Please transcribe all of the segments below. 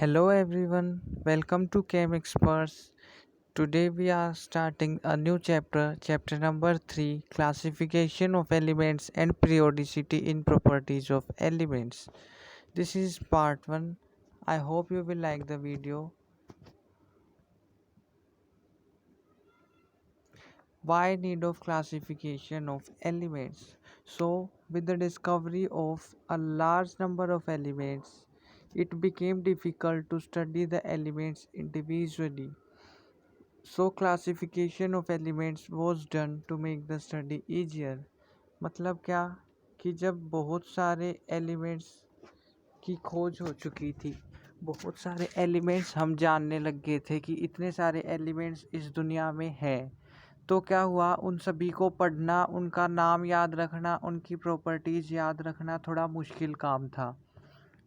Hello everyone, welcome to Chem Experts. Today we are starting a new chapter, chapter number 3, classification of elements and periodicity in properties of elements. This is part 1. I hope you will like the video. Why need of classification of elements? So, with the discovery of a large number of elements, it became difficult to study the elements individually. So classification of elements was done to make the study easier. मतलब क्या कि जब बहुत सारे elements की खोज हो चुकी थी, बहुत सारे एलिमेंट्स हम जानने लग गए थे कि इतने सारे एलिमेंट्स इस दुनिया में है, तो क्या हुआ, उन सभी को पढ़ना, उनका नाम याद रखना, उनकी प्रॉपर्टीज़ याद रखना थोड़ा मुश्किल काम था।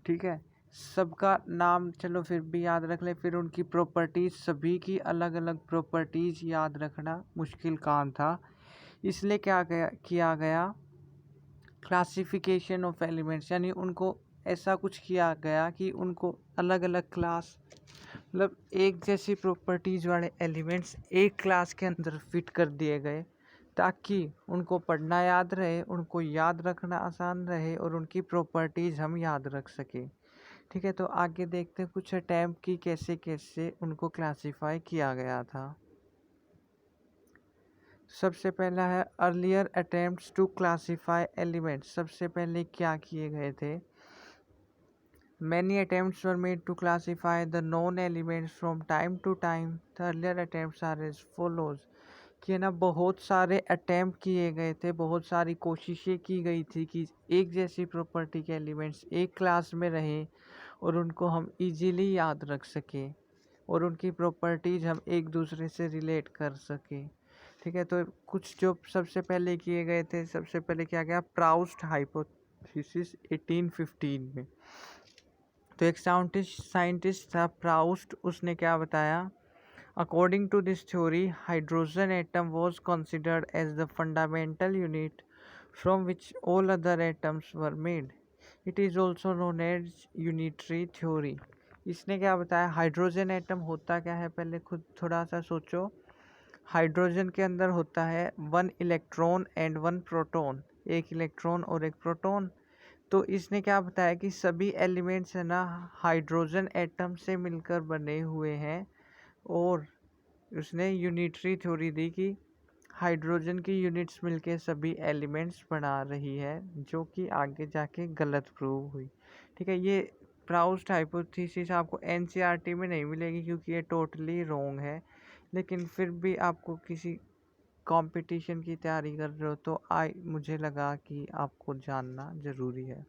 ठीक है, सबका नाम चलो फिर भी याद रख ले, फिर उनकी प्रॉपर्टीज़, सभी की अलग अलग प्रॉपर्टीज़ याद रखना मुश्किल काम था। इसलिए क्या किया गया, क्लासिफिकेशन ऑफ एलिमेंट्स, यानी उनको ऐसा कुछ किया गया कि उनको अलग अलग क्लास, मतलब एक जैसी प्रॉपर्टीज़ वाले एलिमेंट्स एक क्लास के अंदर फिट कर दिए गए, ताकि उनको पढ़ना याद रहे, उनको याद रखना आसान रहे और उनकी प्रॉपर्टीज़ हम याद रख सकें। ठीक है, तो आगे देखते हैं कुछ अटैम्प्ट की कैसे कैसे उनको क्लासिफाई किया गया था। सबसे पहला है earlier attempts to classify elements. सबसे पहले क्या किए गए थे, many attempts were made to classify the known elements from time to time. The earlier attempts are as follows, कि ना बहुत सारे अटैम्प्ट किए गए थे, बहुत सारी कोशिशें की गई थी कि एक जैसी प्रॉपर्टी के एलिमेंट्स एक क्लास में रहें और उनको हम इजीली याद रख सकें और उनकी प्रॉपर्टीज़ हम एक दूसरे से रिलेट कर सकें। ठीक है, तो कुछ जो सबसे पहले किए गए थे, सबसे पहले क्या गया, प्राउस्ट हाइपोथेसिस 1815 में। तो एक साइंटिस्ट था प्राउस्ट, उसने क्या बताया, according to this theory hydrogen atom was considered as the fundamental unit from which all other atoms were made. It is also known as unitary theory. इसने क्या बताया, हाइड्रोजन एटम होता क्या है, पहले खुद थोड़ा सा सोचो। हाइड्रोजन के अंदर होता है 1 इलेक्ट्रॉन एंड 1 प्रोटॉन, एक इलेक्ट्रॉन और एक प्रोटॉन। तो इसने क्या बताया कि सभी एलिमेंट्स है ना हाइड्रोजन एटम से मिलकर बने हुए हैं, और उसने यूनिटरी थ्योरी दी कि हाइड्रोजन की यूनिट्स मिलके सभी एलिमेंट्स बना रही है, जो कि आगे जाके गलत प्रूव हुई। ठीक है, ये प्राउस्ट हाइपोथेसिस आपको एनसीईआरटी में नहीं मिलेगी क्योंकि ये टोटली रॉन्ग है, लेकिन फिर भी आपको किसी कंपटीशन की तैयारी कर रहे हो तो मुझे लगा कि आपको जानना ज़रूरी है।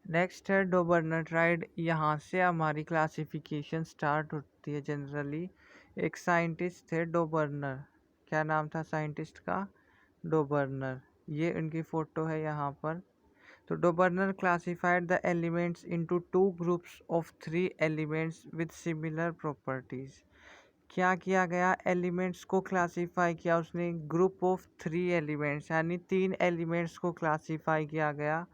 नेक्स्ट है डोबर्नराइड। यहाँ से हमारी क्लासिफिकेशन स्टार्ट होती है जनरली। एक साइंटिस्ट थे डोबर्नर, क्या नाम था साइंटिस्ट का, डोबर्नर। ये उनकी फ़ोटो है यहाँ पर। तो Dobereiner classified the elements into 2 groups of 3 elements with similar properties. क्या किया गया, एलिमेंट्स को क्लासिफाई किया उसने ग्रुप ऑफ 3 एलिमेंट्स, यानी 3 एलिमेंट्स को क्लासिफाई किया गया,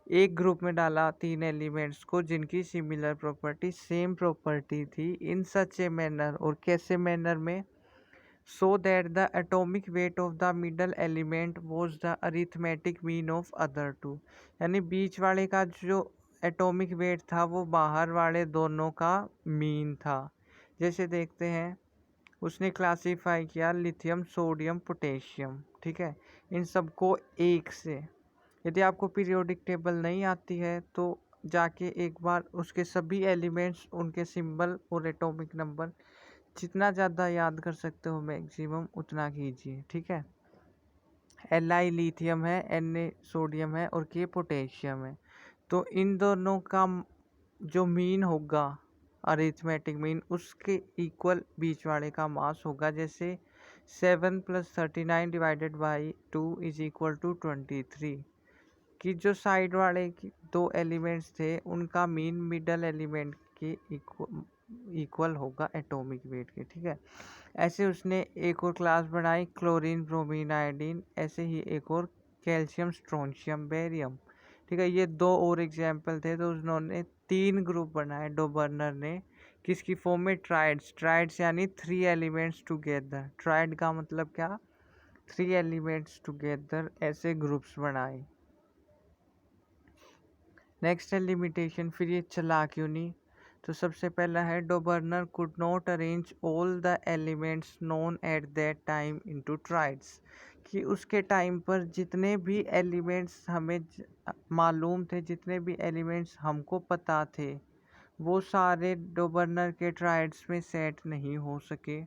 एक ग्रुप में डाला 3 एलिमेंट्स को जिनकी सिमिलर प्रॉपर्टी, सेम प्रॉपर्टी थी, इन सच ए मैनर, और कैसे मैनर में, so that the atomic weight of the middle element was the arithmetic mean of other two. यानी बीच वाले का जो एटॉमिक वेट था वो बाहर वाले दोनों का मीन था। जैसे देखते हैं, उसने क्लासिफाई किया लिथियम, सोडियम, पोटेशियम। ठीक है, इन सबको एक से, यदि आपको पीरियोडिक टेबल नहीं आती है तो जाके एक बार उसके सभी एलिमेंट्स, उनके सिंबल और एटॉमिक नंबर जितना ज़्यादा याद कर सकते हो मैक्सिमम उतना कीजिए। ठीक है, Li लिथियम है, Na सोडियम है और K पोटेशियम है। तो इन दोनों का जो मीन होगा, अरिथमेटिक मीन, उसके इक्वल बीच वाले का मास होगा। जैसे 7 + 39 divided by 2 is equal to 23, कि जो साइड वाले दो एलिमेंट्स थे उनका मीन मिडल एलिमेंट के इक्वल होगा एटॉमिक वेट के। ठीक है, ऐसे उसने एक और क्लास बनाई, क्लोरीन, ब्रोमीन, आयोडीन। ऐसे ही एक और कैल्शियम, स्ट्रोंशियम, बेरियम। ठीक है, ये दो और एग्जाम्पल थे। तो उन्होंने 3 ग्रुप बनाए डोबर्नर ने, किसकी फॉर्म में? ट्राइड्स। ट्राइड्स यानी 3 एलिमेंट्स टुगेदर। ट्राइड का मतलब क्या? 3 एलिमेंट्स टुगेदर, ऐसे ग्रुप्स बनाए। नेक्स्ट है लिमिटेशन, फिर ये चला क्यों नहीं? तो सबसे पहला है Dobereiner could not arrange all the elements known at that time into triads, कि उसके टाइम पर जितने भी एलिमेंट्स हमें मालूम थे, जितने भी एलिमेंट्स हमको पता थे, वो सारे डोबर्नर के ट्राइड्स में सेट नहीं हो सके।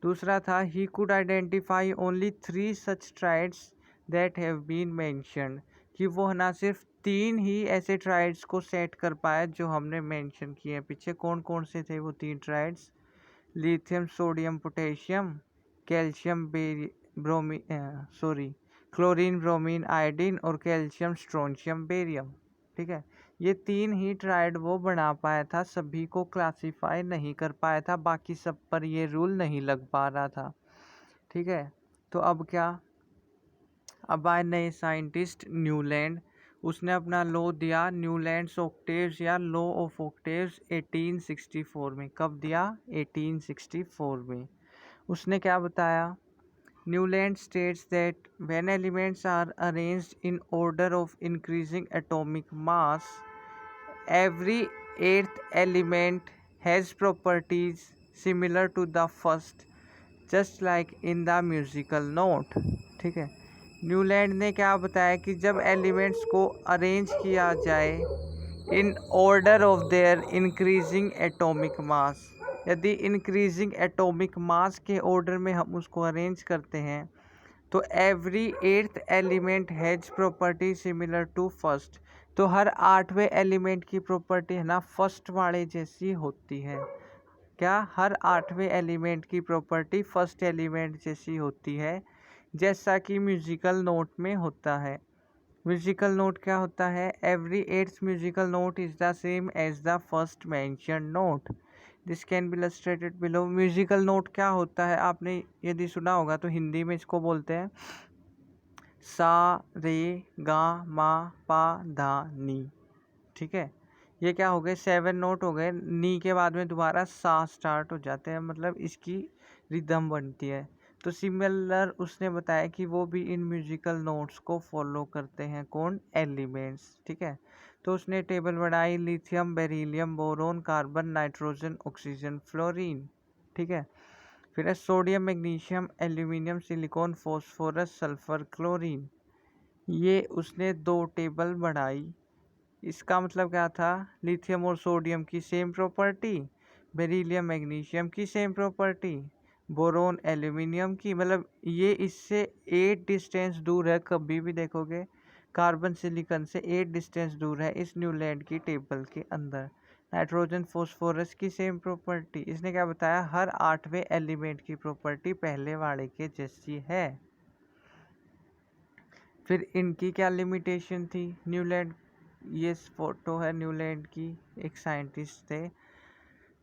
दूसरा था he could identify only 3 such triads that have been mentioned, कि वो ना सिर्फ 3 ही ऐसे ट्राइड्स को सेट कर पाया जो हमने मेंशन किए हैं पीछे। कौन कौन से थे वो 3 triads? Lithium sodium potassium, calcium chlorine bromine iodine और कैल्शियम स्ट्रोंशियम बेरियम। ठीक है, ये 3 ही ट्राइड वो बना पाया था, सभी को क्लासीफाई नहीं कर पाया था, बाकी सब पर ये रूल नहीं लग पा रहा था। ठीक है, तो अब क्या? अब आए नए साइंटिस्ट न्यूलैंड। उसने अपना लॉ दिया, न्यूलैंड्स ऑक्टेव्स या लॉ ऑफ ऑक्टेव्स 1864 में। कब दिया? 1864 में। उसने क्या बताया? Newland states that when elements are arranged in order of increasing atomic mass, every eighth element has properties similar to the first, just like in the musical note। ठीक है, Newland ने क्या बताया कि जब एलिमेंट्स को अरेंज किया जाए in order of their increasing atomic mass, यदि इंक्रीजिंग एटॉमिक मास के ऑर्डर में हम उसको अरेंज करते हैं, तो every eighth element has property similar to first, तो हर 8वें एलिमेंट की प्रॉपर्टी है ना फर्स्ट वाले जैसी होती है। क्या? हर 8वें एलिमेंट की प्रॉपर्टी फर्स्ट एलिमेंट जैसी होती है, जैसा कि म्यूजिकल नोट में होता है। म्यूजिकल नोट क्या होता है? Every eighth musical note is the same as the first mention note. This can be illustrated below. Musical note क्या होता है? आपने यदि सुना होगा तो हिंदी में इसको बोलते हैं सा रे गा मा पा धा नी। ठीक है, ये क्या हो गए? 7 नोट हो गए। नी के बाद में दोबारा सा स्टार्ट हो जाते हैं, मतलब इसकी रिदम बनती है। तो सिमिलर उसने बताया कि वो भी इन म्यूजिकल नोट्स को फॉलो करते हैं। कौन? एलिमेंट्स। ठीक है, तो उसने टेबल बनाई, lithium beryllium boron carbon nitrogen oxygen fluorine. ठीक है, फिर है sodium magnesium aluminium silicon phosphorus sulphur chlorine. ये उसने 2 टेबल बनाई। इसका मतलब क्या था? लिथियम और सोडियम की सेम प्रॉपर्टी, बेरिलियम मैग्नीशियम की सेम प्रॉपर्टी, बोरोन एल्यूमिनियम की, मतलब ये इससे 8 डिस्टेंस दूर है। कभी भी देखोगे कार्बन सिलिकॉन से 8 डिस्टेंस दूर है इस न्यूलैंड की टेबल के अंदर। नाइट्रोजन फॉस्फोरस की सेम प्रॉपर्टी। इसने क्या बताया? हर 8वें एलिमेंट की प्रॉपर्टी पहले वाले के जैसी है। फिर इनकी क्या लिमिटेशन थी? न्यूलैंड, ये फोटो है न्यूलैंड की, एक साइंटिस्ट थे।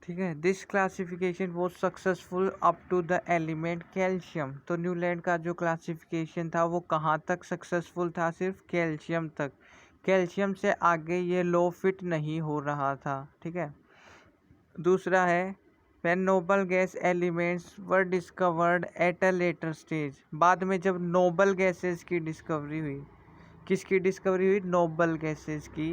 ठीक है, this classification was successful up to the element calcium. तो न्यूलैंड का जो क्लासिफिकेशन था वो कहाँ तक सक्सेसफुल था? सिर्फ कैल्शियम तक। कैल्शियम से आगे ये लॉ फिट नहीं हो रहा था। ठीक है, दूसरा है when noble gas elements were discovered at a later stage। बाद में जब नोबल गैसेस की डिस्कवरी हुई, किसकी डिस्कवरी हुई? नोबल गैसेस की।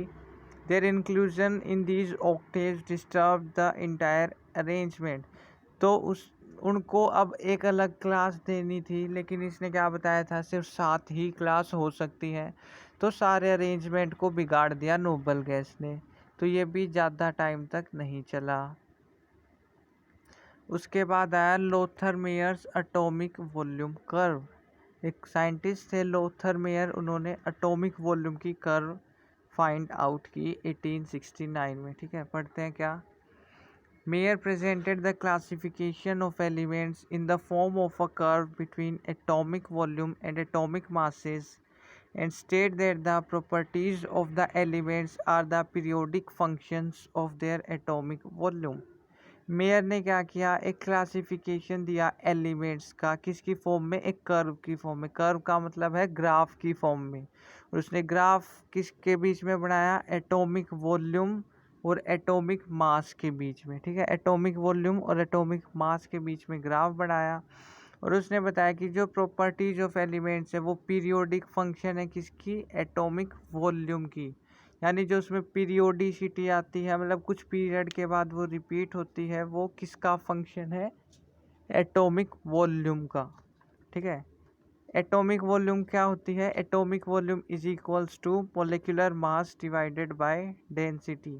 Their inclusion in these octaves disturb the entire arrangement. तो उनको अब एक अलग क्लास देनी थी, लेकिन इसने क्या बताया था? सिर्फ 7 ही क्लास हो सकती है, तो सारे अरेंजमेंट को बिगाड़ दिया नोबल गैस ने। तो ये भी ज़्यादा टाइम तक नहीं चला। उसके बाद आया Lothar Meyer's atomic volume curve. एक साइंटिस्ट थे लोथर मेयर, उन्होंने एटॉमिक वॉल्यूम की कर्व फाइंड आउट की 1869 में। ठीक है, पढ़ते हैं क्या? Meyer presented the classification of elements in the form of a curve between atomic volume and atomic masses and state that the properties of the elements are the periodic functions of their atomic volume। Mayor ने क्या किया, एक classification दिया elements का, किसकी form में, एक curve की फॉर्म में। कर्व का मतलब है ग्राफ की फॉर्म में। और उसने ग्राफ किसके बीच में बनाया, एटॉमिक वॉल्यूम और एटॉमिक मास के बीच में। ठीक है, एटॉमिक वॉल्यूम और एटॉमिक मास के बीच में ग्राफ बनाया। और उसने बताया कि जो प्रॉपर्टीज ऑफ एलिमेंट्स है वो पीरियोडिक फंक्शन है किसकी, एटॉमिक वॉल्यूम की। यानी जो उसमें पीरियोडिसिटी आती है, मतलब कुछ पीरियड के बाद वो रिपीट होती है, वो किसका फंक्शन है, एटॉमिक वॉल्यूम का। ठीक है, एटॉमिक वॉल्यूम क्या होती है, atomic volume is equals to molecular mass divided by density.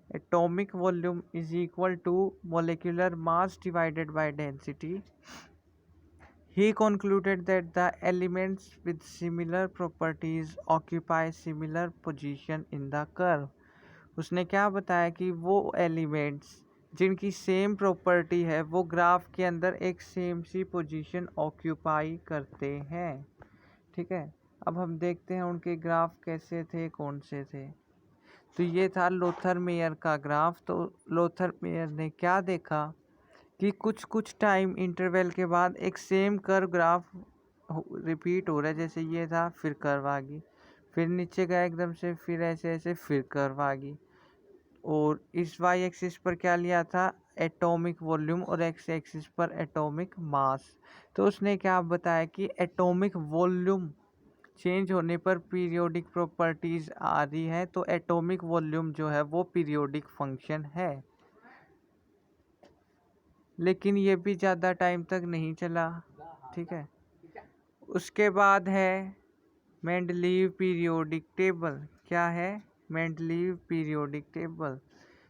Atomic volume is equal to molecular mass divided by density. He concluded that the elements with similar properties occupy similar position in the curve. उसने क्या बताया कि वो elements जिनकी same property है वो graph के अंदर एक सेम सी पोजीशन ऑक्यूपाई करते हैं। ठीक है, अब हम देखते हैं उनके ग्राफ कैसे थे, कौन से थे। तो ये था लोथर मेयर का ग्राफ। तो लोथर मेयर ने क्या देखा कि कुछ कुछ टाइम इंटरवल के बाद एक सेम कर्व ग्राफ रिपीट हो रहा है। जैसे ये था, फिर कर्व आ गई, फिर नीचे गया एकदम से, फिर ऐसे ऐसे, फिर कर्व आ गई। और इस वाई एक्सिस पर क्या लिया था, एटॉमिक वॉल्यूम, और एक्स एक्सिस पर एटॉमिक मास। तो उसने क्या बताया कि एटॉमिक वॉल्यूम चेंज होने पर पीरियोडिक प्रॉपर्टीज आ रही है। तो एटॉमिक वॉल्यूम जो है वो पीरियोडिक फंक्शन है। लेकिन ये भी ज़्यादा टाइम तक नहीं चला। ठीक है, उसके बाद है मेंडलीव पीरियोडिक टेबल। क्या है, मेंडलीव पीरियोडिक टेबल,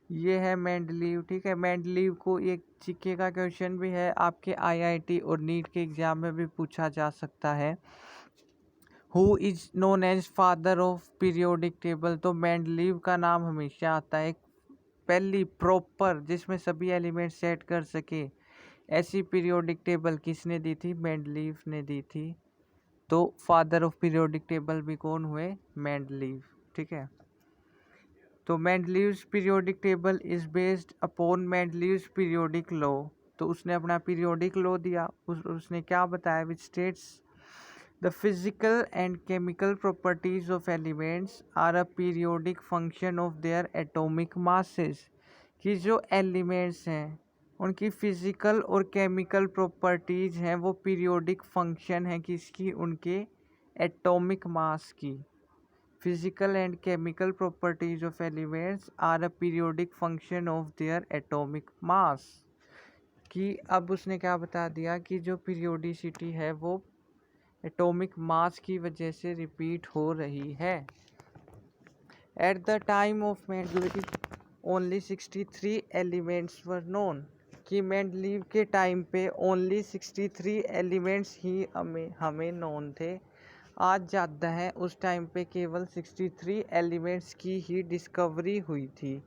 ये है मेंडलीव। ठीक है, मेंडलीव को एक जीके का क्वेश्चन भी है, आपके आईआईटी और नीट के एग्जाम में भी पूछा जा सकता है। Who is known as father of periodic table. तो मेंडलीव का नाम हमेशा आता है। पहली प्रॉपर जिसमें सभी एलिमेंट सेट कर सके ऐसी पीरियोडिक टेबल किसने दी थी, मेंडलीव ने दी थी। तो फादर ऑफ पीरियोडिक टेबल भी कौन हुए, मेंडलीव। ठीक है, तो Mendeleev's periodic table is based upon Mendeleev's periodic law. तो उसने अपना पीरियोडिक लॉ दिया। उसने क्या बताया, which states the physical and chemical properties of elements are a periodic function of their atomic masses. कि जो एलिमेंट्स हैं उनकी फिजिकल और केमिकल प्रॉपर्टीज हैं वो पीरियोडिक फंक्शन है किसकी, उनके एटॉमिक मास की। Physical and chemical properties of elements are a periodic function of their atomic mass. कि अब उसने क्या बता दिया कि जो पीरियोडिसिटी है वो एटॉमिक मास की वजह से रिपीट हो रही है। At the time of Mendeleev only 63 elements were known. कि मेंडलीव के टाइम पे ओनली 63 एलिमेंट्स ही हमें नोन थे। आज ज़्यादा है, उस टाइम पे केवल 63 एलिमेंट्स की ही डिस्कवरी हुई थी।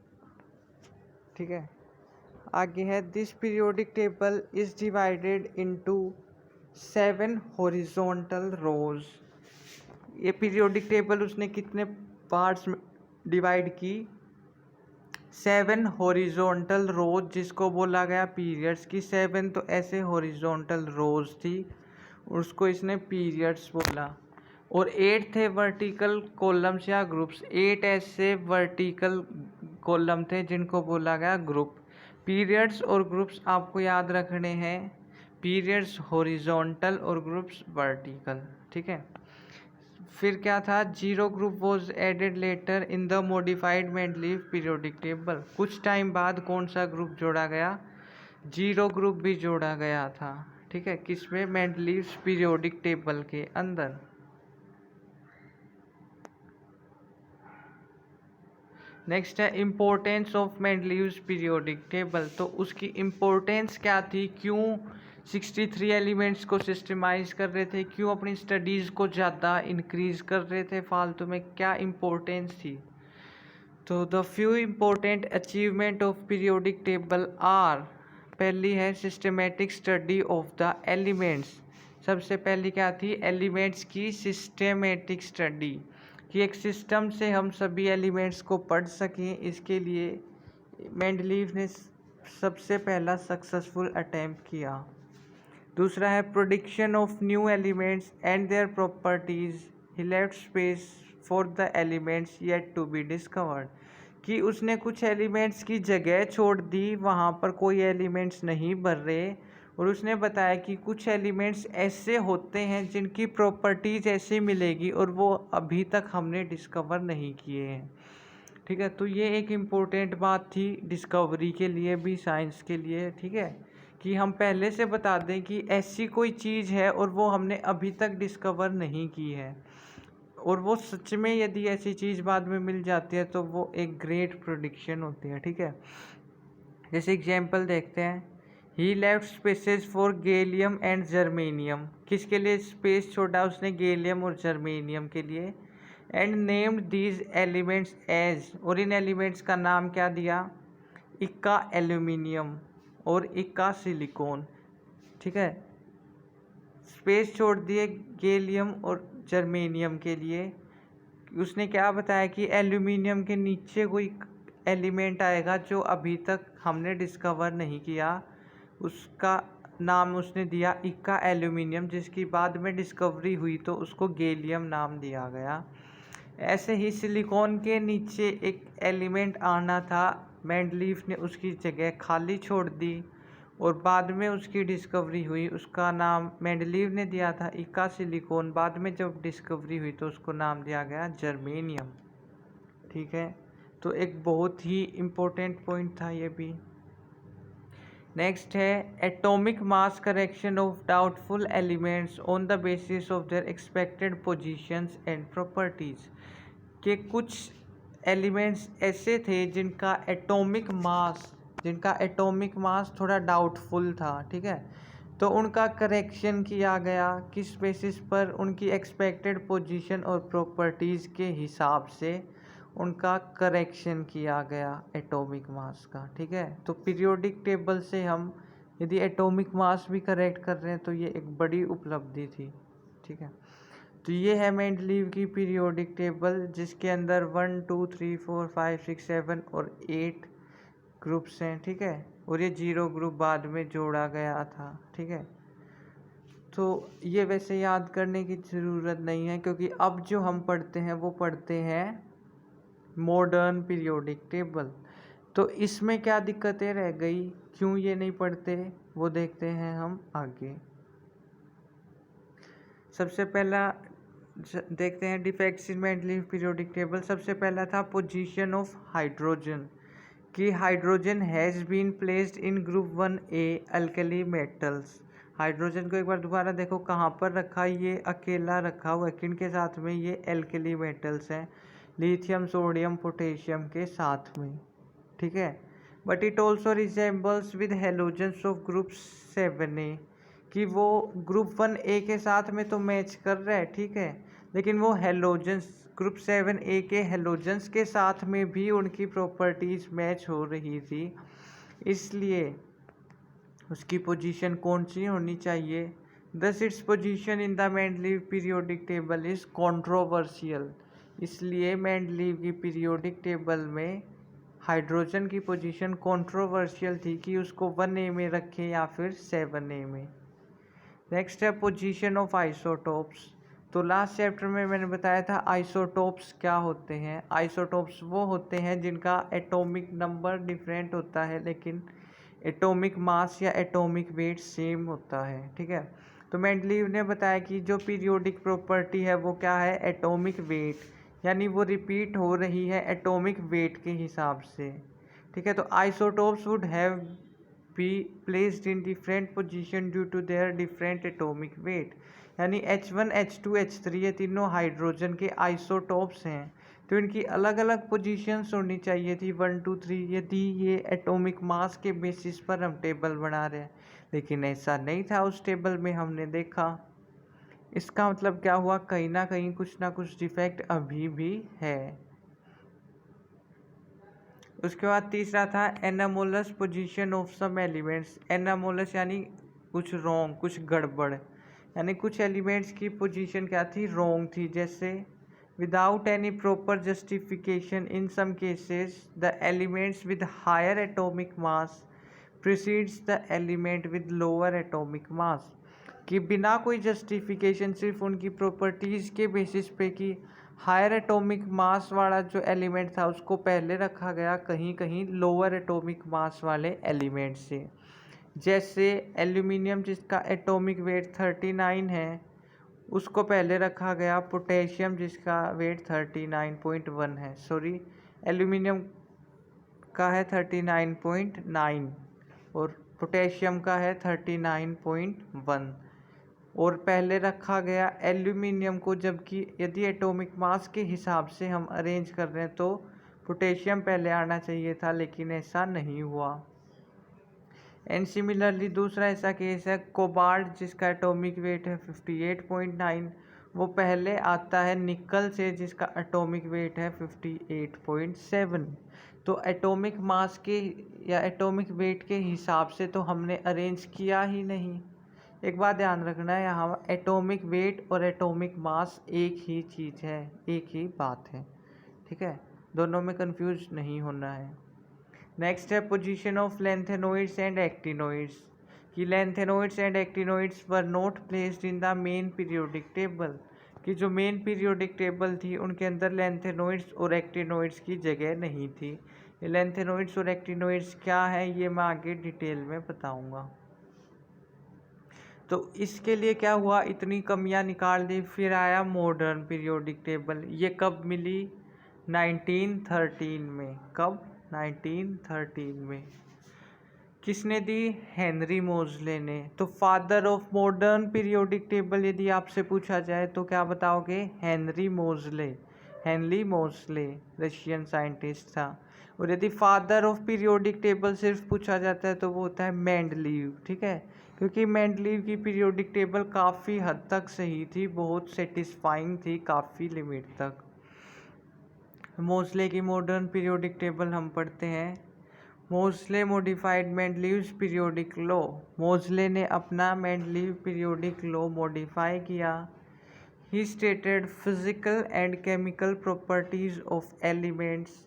ठीक है, आगे है this periodic table is divided into 7 horizontal rows. ये पीरियोडिक टेबल उसने कितने पार्ट्स में डिवाइड की, 7 हॉरिजॉन्टल रोज, जिसको बोला गया पीरियड्स की। 7 तो ऐसे हॉरिजॉन्टल रोज थी, उसको इसने पीरियड्स बोला। और 8 थे वर्टिकल कॉलम्स या ग्रुप्स। 8 ऐसे वर्टिकल कॉलम थे जिनको बोला गया ग्रुप। पीरियड्स और ग्रुप्स आपको याद रखने हैं, पीरियड्स हॉरिजॉन्टल और ग्रुप्स वर्टिकल। ठीक है, फिर क्या था, zero group was added later in the modified Mendeleev periodic table. कुछ टाइम बाद कौन सा ग्रुप जोड़ा गया, जीरो ग्रुप भी जोड़ा गया था। ठीक है, किसमें, मेंडलीव्स पीरियोडिक टेबल के अंदर। नेक्स्ट है importance of Mendeleev's periodic table. तो उसकी इम्पोर्टेंस क्या थी, क्यों 63 एलिमेंट्स को सिस्टमाइज कर रहे थे, क्यों अपनी स्टडीज़ को ज़्यादा इंक्रीज कर रहे थे फालतू में, क्या इम्पोर्टेंस थी। तो the few important achievement of periodic table are, पहली है systematic study of the elements. सबसे पहली क्या थी, एलिमेंट्स की सिस्टमेटिक स्टडी, कि एक सिस्टम से हम सभी एलिमेंट्स को पढ़ सकें। इसके लिए मेंडलीव ने सबसे पहला सक्सेसफुल अटेम्प्ट किया। दूसरा है prediction of new elements and their properties, he left space for the elements yet to be discovered, कि उसने कुछ एलिमेंट्स की जगह छोड़ दी, वहाँ पर कोई एलिमेंट्स नहीं बन रहे, और उसने बताया कि कुछ एलिमेंट्स ऐसे होते हैं जिनकी प्रॉपर्टीज ऐसे मिलेगी और वो अभी तक हमने डिस्कवर नहीं किए हैं। ठीक है, तो ये एक इम्पोर्टेंट बात थी डिस्कवरी के लिए भी, साइंस के लिए। ठीक है, कि हम पहले से बता दें कि ऐसी कोई चीज़ है और वो हमने अभी तक डिस्कवर नहीं की है, और वो सच में यदि ऐसी चीज़ बाद में मिल जाती है तो वो एक ग्रेट प्रोडिक्शन होती है। ठीक है, जैसे एग्जाम्पल देखते हैं, he left spaces for gallium and germanium, किसके लिए स्पेस छोड़ा उसने? गैलियम और जर्मेनियम के लिए। And named these elements as, और इन एलिमेंट्स का नाम क्या दिया? इक्का एल्यूमिनियम और इक्का सिलिकॉन। ठीक है, स्पेस छोड़ दिए गैलियम और जर्मेनियम के लिए। उसने क्या बताया कि एल्यूमिनियम के नीचे कोई एलिमेंट आएगा जो अभी तक हमने डिस्कवर नहीं किया, उसका नाम उसने दिया इक्का एल्यूमिनियम, जिसकी बाद में डिस्कवरी हुई तो उसको गैलियम नाम दिया गया। ऐसे ही सिलिकॉन के नीचे एक एलिमेंट आना था, मेंडलीफ ने उसकी जगह खाली छोड़ दी और बाद में उसकी डिस्कवरी हुई, उसका नाम मेंडलीव ने दिया था इक्का सिलिकॉन। बाद में जब डिस्कवरी हुई तो उसको नाम दिया गया जर्मेनियम। ठीक है, तो एक बहुत ही इम्पोर्टेंट पॉइंट था ये भी। नेक्स्ट है atomic mass correction of doubtful elements on the basis of their expected positions and properties, के कुछ एलिमेंट्स ऐसे थे जिनका एटॉमिक मास थोड़ा डाउटफुल था। ठीक है, तो उनका करेक्शन किया गया किस बेसिस पर? उनकी एक्सपेक्टेड पोजीशन और प्रॉपर्टीज़ के हिसाब से उनका करेक्शन किया गया एटॉमिक मास का। ठीक है, तो पीरियोडिक टेबल से हम यदि एटॉमिक मास भी करेक्ट कर रहे हैं तो ये एक बड़ी उपलब्धि थी। ठीक है, तो ये है मेंडलीव की पीरियोडिक टेबल, जिसके अंदर 1 2 3 4 5 6 7 और 8 ग्रुप्स हैं। ठीक है, और ये 0 ग्रुप बाद में जोड़ा गया था। ठीक है, तो ये वैसे याद करने की ज़रूरत नहीं है, क्योंकि अब जो हम पढ़ते हैं वो पढ़ते हैं मॉडर्न पीरियोडिक टेबल। तो इसमें क्या दिक्कतें रह गई, क्यों ये नहीं पढ़ते, वो देखते हैं हम आगे। सबसे पहला देखते हैं defects in Mendeleev periodic table. सबसे पहला था पोजीशन ऑफ हाइड्रोजन, कि hydrogen has been placed in group 1A alkali metals. Hydrogen को एक बार दोबारा देखो कहाँ पर रखा, ये अकेला रखा हुआ है, किनके साथ में? ये एल्कली मेटल्स हैं, लिथियम सोडियम पोटेशियम के साथ में। ठीक है, but it also resembles with halogens of group 7A, कि वो ग्रुप 1A के साथ में तो मैच कर रहा है। ठीक है, लेकिन वो हेलोजेंस ग्रुप 7A के हेलोजेंस के साथ में भी उनकी प्रॉपर्टीज़ मैच हो रही थी, इसलिए उसकी पोजीशन कौन सी होनी चाहिए? दस its position in the Mendeleev periodic table is controversial, इसलिए मेंडलीव की पीरियोडिक टेबल में हाइड्रोजन की पोजीशन कंट्रोवर्शियल थी कि उसको 1A में रखें या फिर 7A में। नेक्स्ट है पोजीशन ऑफ आइसोटोप्स। तो लास्ट चैप्टर में मैंने बताया था आइसोटोप्स क्या होते हैं। आइसोटोप्स वो होते हैं जिनका एटॉमिक नंबर डिफरेंट होता है लेकिन एटॉमिक मास या एटॉमिक वेट सेम होता है। ठीक है, तो मेंडलीव ने बताया कि जो पीरियोडिक प्रॉपर्टी है वो क्या है? एटॉमिक वेट, यानी वो रिपीट हो रही है एटॉमिक वेट के हिसाब से। ठीक है, तो isotopes would have be placed in different position due to their different atomic weight, यानी H1 H2 H3 ये तीनों हाइड्रोजन के आइसोटोप्स हैं, तो इनकी अलग अलग पोजीशंस होनी चाहिए थी 1 2 3, यदि ये एटॉमिक मास के बेसिस पर हम टेबल बना रहे हैं, लेकिन ऐसा नहीं था उस टेबल में, हमने देखा। इसका मतलब क्या हुआ? कहीं ना कुछ डिफेक्ट अभी भी है। उसके बाद तीसरा था anomalous position of some elements. Anomalous यानी कुछ रॉन्ग, कुछ गड़बड़, यानी कुछ एलिमेंट्स की पोजीशन क्या थी? रॉन्ग थी। जैसे without any proper justification in some cases the elements with higher atomic mass precedes the element with lower atomic mass, कि बिना कोई जस्टिफिकेशन सिर्फ उनकी प्रॉपर्टीज़ के बेसिस पे कि हायर एटॉमिक मास वाला जो एलिमेंट था उसको पहले रखा गया कहीं कहीं लोअर एटॉमिक मास वाले एलिमेंट से। जैसे एल्यूमिनियम जिसका एटॉमिक वेट 39 है उसको पहले रखा गया पोटेशियम जिसका वेट 39.1 है, सॉरी एल्यूमिनियम का है 39.9 और पोटेशियम का है 39.1, और पहले रखा गया एल्यूमिनियम को, जबकि यदि एटॉमिक मास के हिसाब से हम अरेंज कर रहे हैं तो पोटेशियम पहले आना चाहिए था, लेकिन ऐसा नहीं हुआ। एंड सिमिलरली दूसरा ऐसा केस है कोबाल्ट जिसका एटॉमिक वेट है 58.9, वो पहले आता है निकल से जिसका एटॉमिक वेट है 58.7। तो एटॉमिक मास के या एटॉमिक वेट के हिसाब से तो हमने अरेंज किया ही नहीं। एक बात ध्यान रखना है, यहाँ एटॉमिक वेट और एटॉमिक मास एक ही चीज़ है, एक ही बात है, ठीक है, दोनों में कंफ्यूज नहीं होना है। नेक्स्ट है position of lanthanoids and actinoids, कि lanthanoids and actinoids were not placed in the main periodic table, कि जो मेन पीरियोडिक टेबल थी उनके अंदर लैंथेनोइड्स और एक्टिनोइड्स की जगह नहीं थी। ये लैंथेनोइड्स और एक्टिनोइड्स क्या है ये मैं आगे डिटेल में बताऊंगा। तो इसके लिए क्या हुआ, इतनी कमियां निकाल दी, फिर आया मॉडर्न पीरियोडिक टेबल। ये कब मिली, 1913 में। कब, 1913 में। किसने दी, हेनरी मोजले ने। तो father of modern periodic table यदि आपसे पूछा जाए तो क्या बताओगे, हेनरी मोजले। हेनरी मोजले रशियन साइंटिस्ट था। और यदि फादर ऑफ पीरियोडिक टेबल सिर्फ पूछा जाता है तो वो होता है मेंडलीव, ठीक है, क्योंकि मेंडलीव की पीरियोडिक टेबल काफ़ी हद तक सही थी, बहुत सेटिस्फाइंग थी काफ़ी लिमिट तक। मोजले की मॉडर्न पीरियोडिक टेबल हम पढ़ते हैं। मोजले मॉडिफाइड मेंडलीव्स पीरियोडिक लॉ, मोजले ने अपना मेंडलीव पीरियोडिक लॉ मॉडिफाई किया। He stated physical and chemical properties of elements